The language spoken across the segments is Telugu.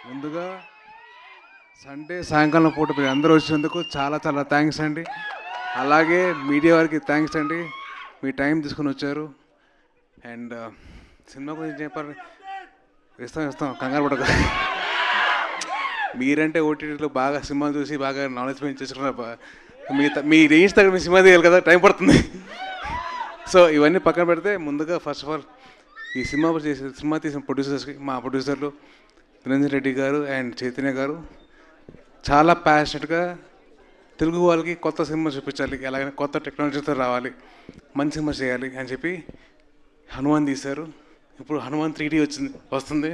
ముందుగా సండే సాయంకాలం పూట మీరు అందరూ వచ్చినందుకు చాలా చాలా థ్యాంక్స్ అండి. అలాగే మీడియా వారికి థ్యాంక్స్ అండి, మీ టైం తీసుకుని వచ్చారు. అండ్ సినిమా గురించి చెప్పారు, ఇస్తాం కంగారు పడక. మీరంటే ఓటీటీలో బాగా సినిమాలు చూసి బాగా నాలెడ్జ్ పెంచుకున్నారు. మీ రేంజ్ తగ్గ మీ సినిమా తీయాలి కదా, టైం పడుతుంది. సో ఇవన్నీ పక్కన పెడితే ముందుగా ఫస్ట్ ఆఫ్ ఆల్ ఈ సినిమా తీసిన ప్రొడ్యూసర్స్కి, మా ప్రొడ్యూసర్లు నిరంజన్ రెడ్డి గారు అండ్ చైతన్య గారు చాలా ప్యాషనెట్గా తెలుగు వాళ్ళకి కొత్త సినిమా చూపించాలి, ఎలాగైనా కొత్త టెక్నాలజీతో రావాలి, మంచి సినిమా చేయాలి అని చెప్పి హనుమాన్ తీశారు. ఇప్పుడు హనుమాన్ 3D వస్తుంది.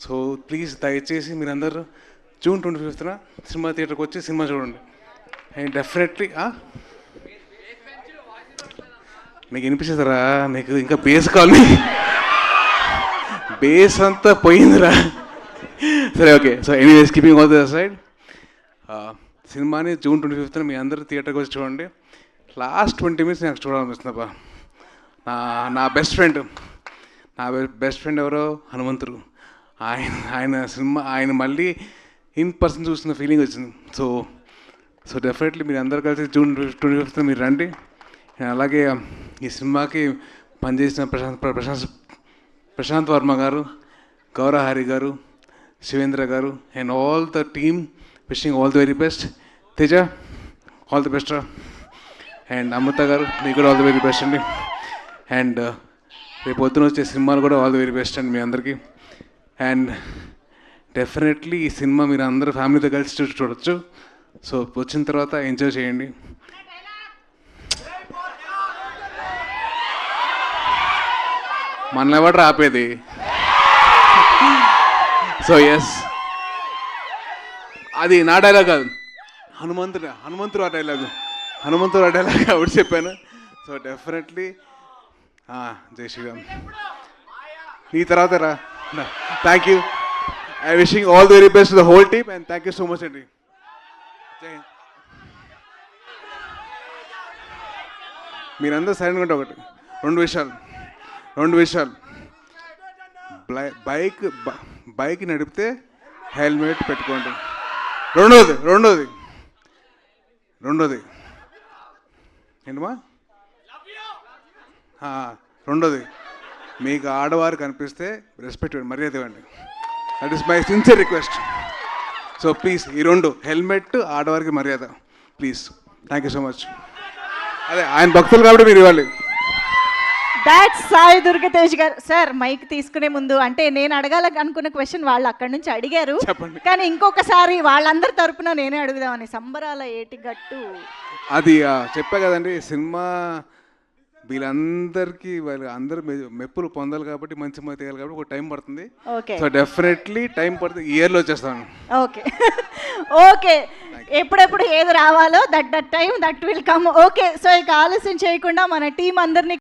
సో ప్లీజ్ దయచేసి మీరందరూ జూన్ 25న సినిమా థియేటర్కి వచ్చి సినిమా చూడండి. అండ్ డెఫినెట్లీ మీకు వినిపిస్తుందిరా, మీకు ఇంకా బేస్ కావాలి, బేస్ అంతా పోయిందిరా. సరే okay. So anyways keeping all the side, సినిమాని జూన్ 25న మీ అందరూ థియేటర్కి వచ్చి చూడండి. లాస్ట్ 20 minutes నాకు చూడాలనిపిస్తుందబ్బా. నా బెస్ట్ ఫ్రెండ్ ఎవరో హనుమంతుడు. ఆయన మళ్ళీ ఇన్ పర్సన్ చూస్తున్న ఫీలింగ్ వచ్చింది. సో డెఫినెట్లీ మీరు అందరూ కలిసి జూన్ 25న మీరు రండి. అలాగే ఈ సినిమాకి పనిచేసిన ప్రశాంత్ వర్మ గారు, గౌరవ హరి గారు, శివేంద్ర గారు and all the team wishing all the very best. Teja all the best రా. అండ్ అమృత గారు మీకు కూడా ఆల్ ది వెరీ బెస్ట్ అండి. అండ్ రేపు పొద్దున వచ్చే సినిమాలు కూడా ఆల్ ది వెరీ బెస్ట్ అండి మీ అందరికీ. అండ్ డెఫినెట్లీ ఈ సినిమా మీరు అందరూ ఫ్యామిలీతో కలిసి చూడొచ్చు. సో వచ్చిన తర్వాత ఎంజాయ్ చేయండి. మనల్ని ఎవరు ఆపేది? సో ఎస్, అది నా డైలాగ్ కాదు, హనుమంతుడు ఆ డైలాగ్ ఆవిడ చెప్పాను. సో డెఫినెట్లీ జై శ్రీరామ్. నీ తర్వాత రా. Thank you. I wishing all the very best the whole team and thank you so much అండి. జై హింద్. మీరందరూ సైలెంట్గా ఉంటే ఒకటి రెండు విషయాలు. బైక్ నడిపితే హెల్మెట్ పెట్టుకోండి. రెండోది ఏంటమ్మా? రెండోది, మీకు ఆడవారు కనిపిస్తే రెస్పెక్ట్ ఇవ్వండి, మర్యాద ఇవ్వండి. That is my sincere request. So please ఈ రెండు, హెల్మెట్, ఆడవారికి మర్యాద, please. Thank you so much. అదే ఆయన భక్తులు కాబట్టి మీరు ఇవ్వాలి. దాట్స్ సాయి దుర్గతేజ్ గారు. సార్ మైక్ తీసుకునే ముందు, అంటే నేను అడగాల అనుకున్న క్వశ్చన్ వాళ్ళు అక్కడి నుంచి అడిగారు, కానీ ఇంకొకసారి వాళ్ళందరి తరపున నేనే అడుగుదామని. సంబరాల ఏటిగట్టు అది చెప్పా కదండి, సినిమా వీళ్ళందరికీ అందరూ మెప్పులు పొందాలి కాబట్టి, మంచి సినిమా తీయాలి కాబట్టి ఒక టైం పడుతుంది. సో డెఫినెట్లీ టైం పడుతుంది, ఇయర్లో వచ్చేస్తాను. ఓకే ఎప్పుడెప్పుడు ఏది రావాలో that time that will come. Okay, so ఇక ఆలస్యం చేయకుండా మన టీం అందరినీ